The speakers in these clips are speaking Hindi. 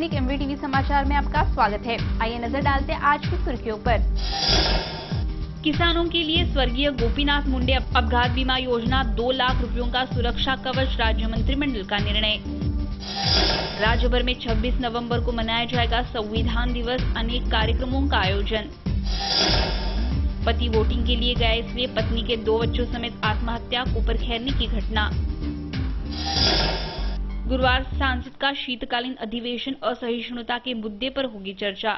दैनिक एमवीटीवी समाचार में आपका स्वागत है। आइए नजर डालते हैं आज की सुर्खियों पर। किसानों के लिए स्वर्गीय गोपीनाथ मुंडे अपघात बीमा योजना 2 लाख रुपयों का सुरक्षा कवच, राज्य मंत्रिमंडल का निर्णय। राज्य भर में 26 नवंबर को मनाया जाएगा संविधान दिवस, अनेक कार्यक्रमों का आयोजन। पति वोटिंग के लिए गया इसलिए पत्नी के 2 बच्चों समेत आत्महत्या, कोपरखैरनी की घटना। गुरुवार संसद का शीतकालीन अधिवेशन, असहिष्णुता के मुद्दे पर होगी चर्चा।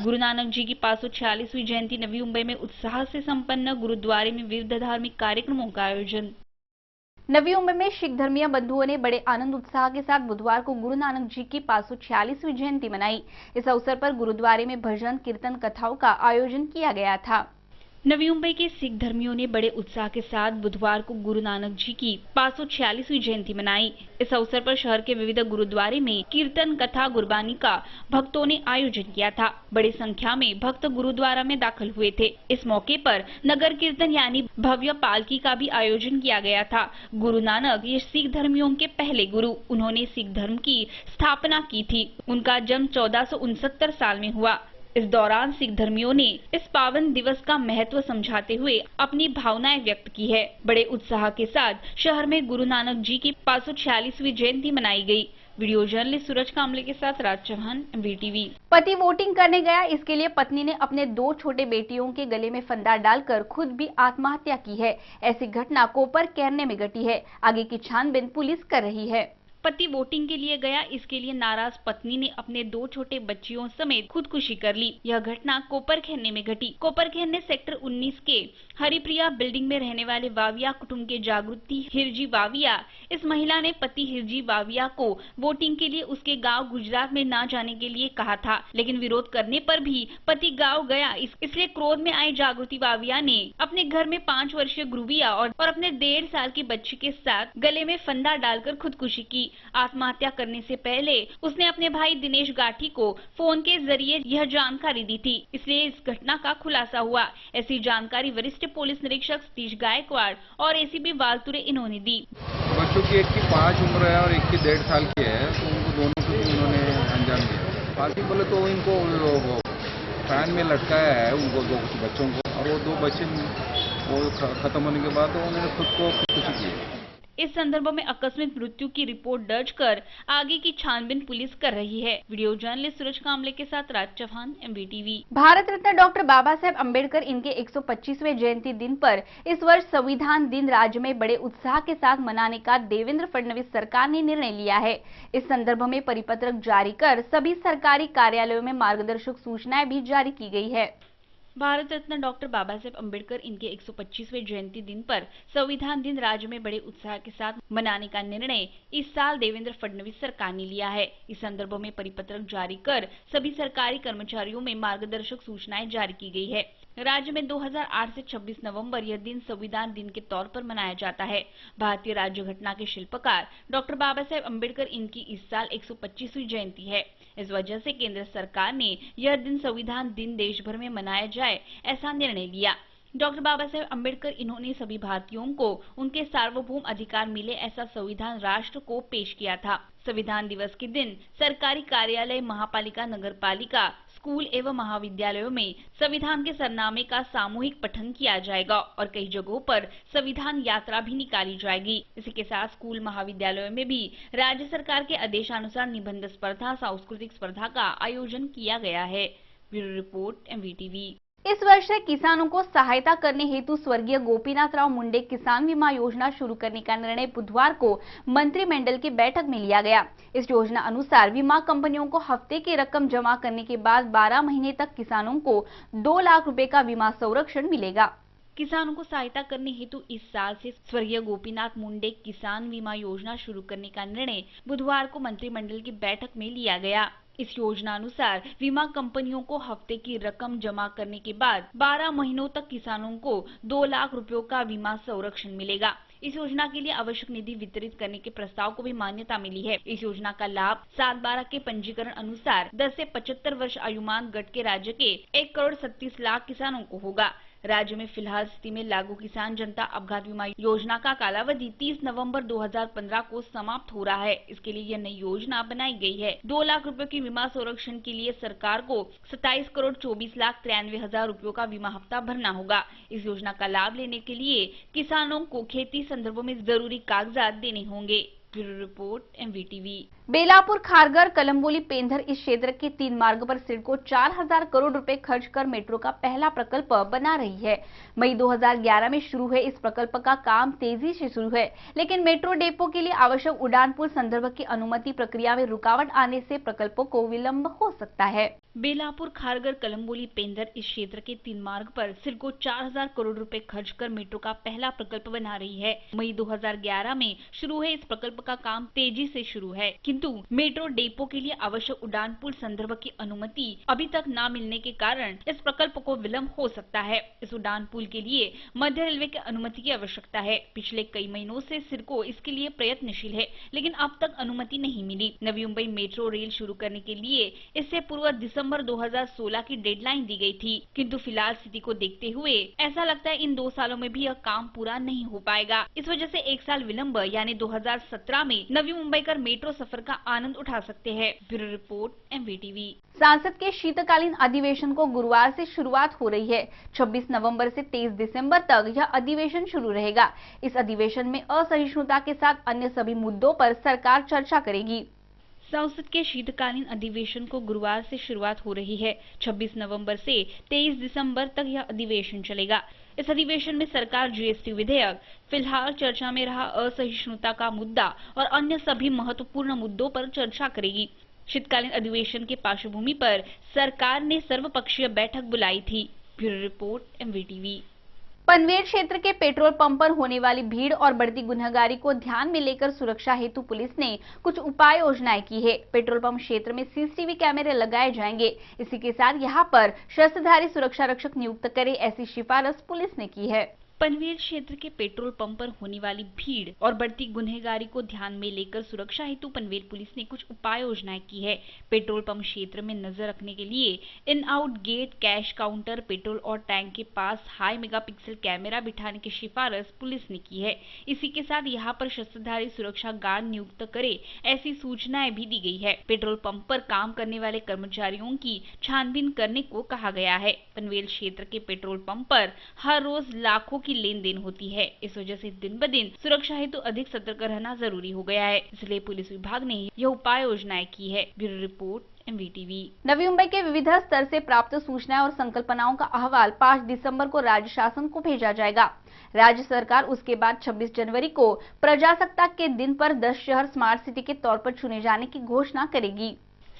गुरु नानक जी की 546वीं जयंती नवी मुंबई में उत्साह से संपन्न, गुरुद्वारे में विविध धार्मिक कार्यक्रमों का आयोजन। नवी मुंबई में सिख धर्मीय बंधुओं ने बड़े आनंद उत्साह के साथ बुधवार को गुरु नानक जी की 546वीं जयंती मनाई। इस अवसर पर गुरुद्वारे में भजन, कीर्तन, कथाओं का आयोजन किया गया था। नवी मुंबई के सिख धर्मियों ने बड़े उत्साह के साथ बुधवार को गुरु नानक जी की 546वीं जयंती मनाई। इस अवसर पर शहर के विविध गुरुद्वारे में कीर्तन, कथा, गुरबानी का भक्तों ने आयोजन किया था। बड़ी संख्या में भक्त गुरुद्वारा में दाखिल हुए थे। इस मौके पर नगर कीर्तन यानी भव्य पालकी का भी आयोजन किया गया था। गुरु नानक ये सिख धर्मियों के पहले गुरु, उन्होंने सिख धर्म की स्थापना की थी। उनका जन्म 1469 साल में हुआ। इस दौरान सिख धर्मियों ने इस पावन दिवस का महत्व समझाते हुए अपनी भावनाएं व्यक्त की है। बड़े उत्साह के साथ शहर में गुरु नानक जी की 546वीं जयंती मनाई गई। वीडियो जर्नलिस्ट सूरज कामले के साथ राज चौहान, एमवीटीवी। पति वोटिंग करने गया, इसके लिए पत्नी ने अपने 2 छोटे बेटियों के गले में फंदा डालकर खुद भी आत्महत्या की है। ऐसी घटना कोपरखैरनी में घटी है। आगे की छानबीन पुलिस कर रही है। पति वोटिंग के लिए गया, इसके लिए नाराज पत्नी ने अपने 2 छोटे बच्चियों समेत खुदकुशी कर ली। यह घटना कोपरखैरनी में घटी। कोपरखैरनी सेक्टर 19 के हरिप्रिया बिल्डिंग में रहने वाले वाविया कुटुंब के जागृति हिरजी वाविया, इस महिला ने पति हिरजी वाविया को वोटिंग के लिए उसके गांव गुजरात में न जाने के लिए कहा था, लेकिन विरोध करने पर भी पति गांव गया। इसलिए क्रोध में आई जागृति वाविया ने अपने घर में 5 वर्षीय गुरुविया और अपने 1.5 साल की बच्ची के साथ गले में फंदा डालकर खुदकुशी की। आत्महत्या करने से पहले उसने अपने भाई दिनेश गाठी को फोन के जरिए यह जानकारी दी थी, इसलिए इस घटना का खुलासा हुआ। ऐसी जानकारी वरिष्ठ पुलिस निरीक्षक सतीश गायकवाड़ और एसीपी वालतुरे इन्होंने दी। बच्चों की एक की 5 उम्र है और एक की 1.5 साल की है, तो उनको दोनों को उन्होंने अंजाम दिया। बाकी बोले तो इनको फैन में लटकाया है उनको 2 बच्चों को, और वो 2 बच्चे वो खत्म होने के बाद उन्होंने खुद को खुदकुशी की। इस संदर्भ में आकस्मिक मृत्यु की रिपोर्ट दर्ज कर आगे की छानबीन पुलिस कर रही है। वीडियो जर्नलिस्ट सूरज कामले के साथ राज चौहान, एमवीटीवी। भारत रत्न डॉक्टर बाबा साहेब अम्बेडकर इनके 125वें जयंती दिन पर इस वर्ष संविधान दिन राज्य में बड़े उत्साह के साथ मनाने का देवेंद्र फडणवीस सरकार ने निर्णय लिया है। इस संदर्भ में परिपत्रक जारी कर सभी सरकारी कार्यालयों में मार्गदर्शक सूचनाएं भी जारी की गई है। भारत रत्न डॉक्टर बाबा साहेब अम्बेडकर इनके 125वें जयंती दिन पर संविधान दिन राज्य में बड़े उत्साह के साथ मनाने का निर्णय इस साल देवेंद्र फडणवीस सरकार ने लिया है। इस संदर्भ में परिपत्रक जारी कर सभी सरकारी कर्मचारियों में मार्गदर्शक सूचनाएं जारी की गई है। राज्य में 2008 से 26 नवंबर यह दिन संविधान दिन के तौर पर मनाया जाता है। भारतीय राज्य घटना के शिल्पकार डॉक्टर बाबा साहेब अम्बेडकर इनकी इस साल 125वीं जयंती है। इस वजह से केंद्र सरकार ने यह दिन संविधान दिन देश भर में मनाया जाए, ऐसा निर्णय लिया। डॉक्टर बाबा साहेब अम्बेडकर इन्होंने सभी भारतीयों को उनके सार्वभौम अधिकार मिले ऐसा संविधान राष्ट्र को पेश किया था। संविधान दिवस के दिन सरकारी कार्यालय, महापालिका, नगरपालिका, स्कूल एवं महाविद्यालयों में संविधान के सरनामे का सामूहिक पठन किया जाएगा और कई जगहों पर संविधान यात्रा भी निकाली जाएगी। इसी के साथ स्कूल, महाविद्यालयों में भी राज्य सरकार के आदेशानुसार निबंध स्पर्धा, सांस्कृतिक स्पर्धा का आयोजन किया गया है। Bureau report, MVTV. इस वर्ष से किसानों को सहायता करने हेतु स्वर्गीय गोपीनाथ राव मुंडे किसान बीमा योजना शुरू करने का निर्णय बुधवार को मंत्रिमंडल की बैठक में लिया गया। इस योजना अनुसार बीमा कंपनियों को हफ्ते की रकम जमा करने के बाद 12 महीने तक किसानों को 2 लाख रुपए का बीमा संरक्षण मिलेगा। किसानों को सहायता करने हेतु इस साल से स्वर्गीय गोपीनाथ मुंडे किसान बीमा योजना शुरू करने का निर्णय बुधवार को मंत्रिमंडल की बैठक में लिया गया। इस योजना अनुसार बीमा कंपनियों को हफ्ते की रकम जमा करने के बाद 12 महीनों तक किसानों को 2 लाख रुपयों का बीमा संरक्षण मिलेगा। इस योजना के लिए आवश्यक निधि वितरित करने के प्रस्ताव को भी मान्यता मिली है। इस योजना का लाभ 7/12 के पंजीकरण अनुसार 10 से 75 वर्ष आयुमान गट के राज्य के 1 करोड़ 37 लाख किसानों को होगा। राज्य में फिलहाल स्थिति में लागू किसान जनता अपघात बीमा योजना का कालावधि 30 नवंबर 2015 को समाप्त हो रहा है। इसके लिए यह नई योजना बनाई गई है। 2 लाख रुपए की बीमा संरक्षण के लिए सरकार को 27,24,93,000 रुपयों का बीमा हफ्ता भरना होगा। इस योजना का लाभ लेने के लिए किसानों को खेती संदर्भों में जरूरी कागजात देने होंगे। Bureau report, MVTV। Belapur, Kharghar, Kalamboli, Pendhar इस क्षेत्र के 3 मार्ग पर सिडको 4,000 करोड़ रुपए खर्च कर मेट्रो का पहला प्रकल्प बना रही है। मई 2011 में शुरू हुए इस प्रकल्प का काम तेजी से शुरू है, लेकिन मेट्रो डेपो के लिए आवश्यक उड़ान पुल संदर्भ की अनुमति प्रक्रिया में रुकावट आने से प्रकल्पों को विलंब हो सकता है। बेलापुर, खारगर, कलम्बोली, पेंधर इस क्षेत्र के 3 मार्ग पर सिडको 4,000 करोड़ रुपए खर्च कर मेट्रो का पहला प्रकल्प बना रही है। मई 2011 में शुरू हुए इस प्रकल्प का काम तेजी से शुरू है, किंतु मेट्रो डेपो के लिए आवश्यक उड़ान पुल संदर्भ की अनुमति अभी तक न मिलने के कारण इस प्रकल्प को विलंब हो सकता है। इस उड़ान पुल के लिए मध्य रेलवे की अनुमति की आवश्यकता है। पिछले कई महीनों से सिडको इसके लिए प्रयत्नशील है, लेकिन अब तक अनुमति नहीं मिली। नवी मुंबई मेट्रो रेल शुरू करने के लिए इससे पूर्व दिसंबर 2016 की डेडलाइन दी गई थी, किंतु फिलहाल स्थिति को देखते हुए ऐसा लगता है इन 2 सालों में भी यह काम पूरा नहीं हो पाएगा। इस वजह से 1 साल विलंब यानी 2017 में नवी मुंबई कर मेट्रो सफर का आनंद उठा सकते हैं। Bureau report, MVTV। संसद के शीतकालीन अधिवेशन को गुरुवार से शुरुआत हो रही है। 26 नवंबर से 23 दिसंबर तक यह अधिवेशन शुरू रहेगा। इस अधिवेशन में असहिष्णुता के साथ अन्य सभी मुद्दों पर सरकार चर्चा करेगी। संसद के शीतकालीन अधिवेशन को गुरुवार से शुरुआत हो रही है। 26 नवंबर से 23 दिसंबर तक यह अधिवेशन चलेगा। इस अधिवेशन में सरकार GST विधेयक, फिलहाल चर्चा में रहा असहिष्णुता का मुद्दा और अन्य सभी महत्वपूर्ण मुद्दों पर चर्चा करेगी। शीतकालीन अधिवेशन के पार्श्वभूमि पर सरकार ने सर्वपक्षीय बैठक बुलाई थी। Bureau report, MVTV। पनवेल क्षेत्र के पेट्रोल पंप पर होने वाली भीड़ और बढ़ती गुनहगारी को ध्यान में लेकर सुरक्षा हेतु पुलिस ने कुछ उपाय योजनाएं की है। पेट्रोल पंप क्षेत्र में CCTV कैमरे लगाए जाएंगे। इसी के साथ यहां पर शस्त्रधारी सुरक्षा रक्षक नियुक्त करे, ऐसी सिफारिश पुलिस ने की है। पनवेल क्षेत्र के पेट्रोल पंप पर होने वाली भीड़ और बढ़ती गुनहगारी को ध्यान में लेकर सुरक्षा हेतु पनवेल पुलिस ने कुछ उपाय योजनाएं की है। पेट्रोल पंप क्षेत्र में नजर रखने के लिए in out get, cash counter, petrol और टैंक के पास हाई मेगापिक्सल कैमरा बिठाने की सिफारिश पुलिस ने की है। इसी के साथ यहां पर शस्त्रधारी सुरक्षा गार्ड नियुक्त करे, ऐसी सूचनाएं भी दी गई है। पेट्रोल पंप पर काम करने वाले कर्मचारियों की छानबीन करने को कहा गया है। पनवेल क्षेत्र के पेट्रोल पंप पर हर रोज लाखों की लेन देन होती है। इस वजह से दिन ब दिन सुरक्षा हेतु अधिक सतर्क रहना जरूरी हो गया है। इसलिए पुलिस विभाग ने यह उपाय योजनाएं की है। Bureau report, MVTV। Navi Mumbai के विविध स्तर से प्राप्त सूचनाएं और संकल्पनाओं का अहवाल 5 दिसंबर को राज्य शासन को भेजा जाएगा। राज्य सरकार उसके बाद 26 जनवरी को प्रजासत्ताक के दिन पर 10 शहर स्मार्ट सिटी के तौर पर चुने जाने की घोषणा करेगी।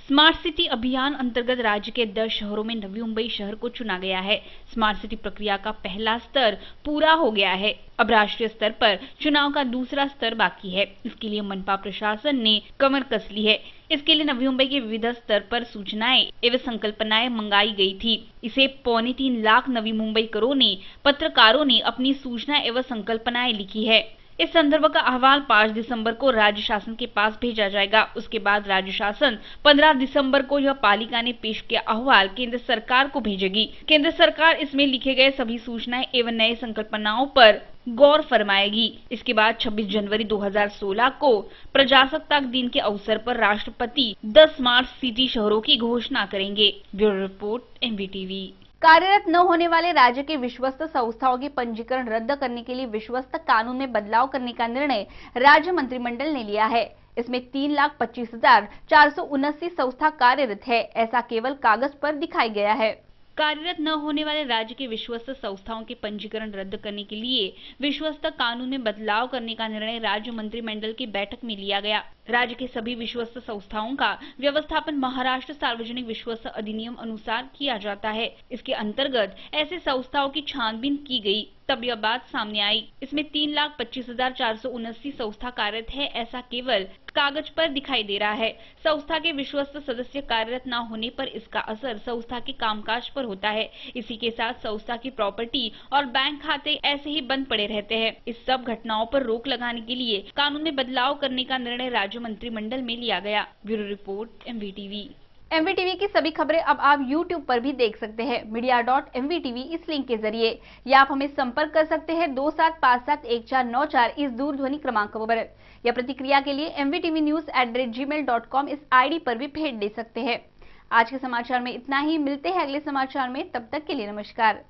स्मार्ट सिटी अभियान अंतर्गत राज्य के 10 शहरों में नवी मुंबई शहर को चुना गया है। स्मार्ट सिटी प्रक्रिया का पहला स्तर पूरा हो गया है। अब राष्ट्रीय स्तर पर चुनाव का दूसरा स्तर बाकी है। इसके लिए मनपा प्रशासन ने कमर कस ली है। इसके लिए नवी मुंबई के विविध स्तर पर सूचनाएं एवं संकल्पनाएं मंगाई गई थी। इसे 2.25 लाख नवी मुंबईकरों ने, पत्रकारों ने अपनी सूचना एवं संकल्पनाएं लिखी है। इस संदर्भ का अहवाल 5 दिसंबर को राज्य शासन के पास भेजा जाएगा। उसके बाद राज्य शासन 15 दिसंबर को यह पालिका ने पेश किया अहवाल केंद्र सरकार को भेजेगी। केंद्र सरकार इसमें लिखे गए सभी सूचनाएं एवं नए संकल्पनाओं पर गौर फरमाएगी। इसके बाद 26 जनवरी 2016 को प्रजासत्ताक दिन के अवसर पर राष्ट्रपति 10 स्मार्ट सिटी शहरों की घोषणा करेंगे। Bureau report, MVTV। कार्यरत न होने वाले राज्य के विश्वस्त संस्थाओं के पंजीकरण रद्द करने के लिए विश्वस्त कानून में बदलाव करने का निर्णय राज्य मंत्रिमंडल ने लिया है। इसमें 3,25,479 संस्था कार्यरत है, ऐसा केवल कागज पर दिखाई गया है। कार्यरत न होने वाले राज्य के विश्वस्त संस्थाओं के पंजीकरण रद्द करने के लिए विश्वस्त कानून में बदलाव करने का निर्णय राज्य मंत्रिमंडल की बैठक में लिया गया। राज्य के सभी विश्वस्त संस्थाओं का व्यवस्थापन महाराष्ट्र सार्वजनिक विश्वस्त अधिनियम अनुसार किया जाता है। इसके अंतर्गत ऐसे संस्थाओं की छानबीन की गई, तब यह बात सामने आई। इसमें 3,25,479 संस्था कार्यरत है, ऐसा केवल कागज पर दिखाई दे रहा है। संस्था के विश्वस्त सदस्य कार्यरत न होने पर इसका असर संस्था के कामकाज पर होता है। इसी के साथ संस्था की प्रॉपर्टी और बैंक खाते ऐसे ही बंद पड़े रहते हैं। इस सब घटनाओं पर रोक लगाने के लिए कानून में बदलाव करने का निर्णय राज्य मंत्रिमंडल में लिया गया। Bureau report, MVTV। MVTV की सभी खबरें अब आप YouTube पर भी देख सकते हैं media.mvtv इस लिंक के जरिए, या आप हमें संपर्क कर सकते हैं 27571494 इस दूरध्वनि क्रमांक पर, या प्रतिक्रिया के लिए mvtvnews@gmail.com इस ID पर भी भेज दे सकते हैं। आज के समाचार में इतना ही, मिलते हैं अगले समाचार में, तब तक के लिए नमस्कार।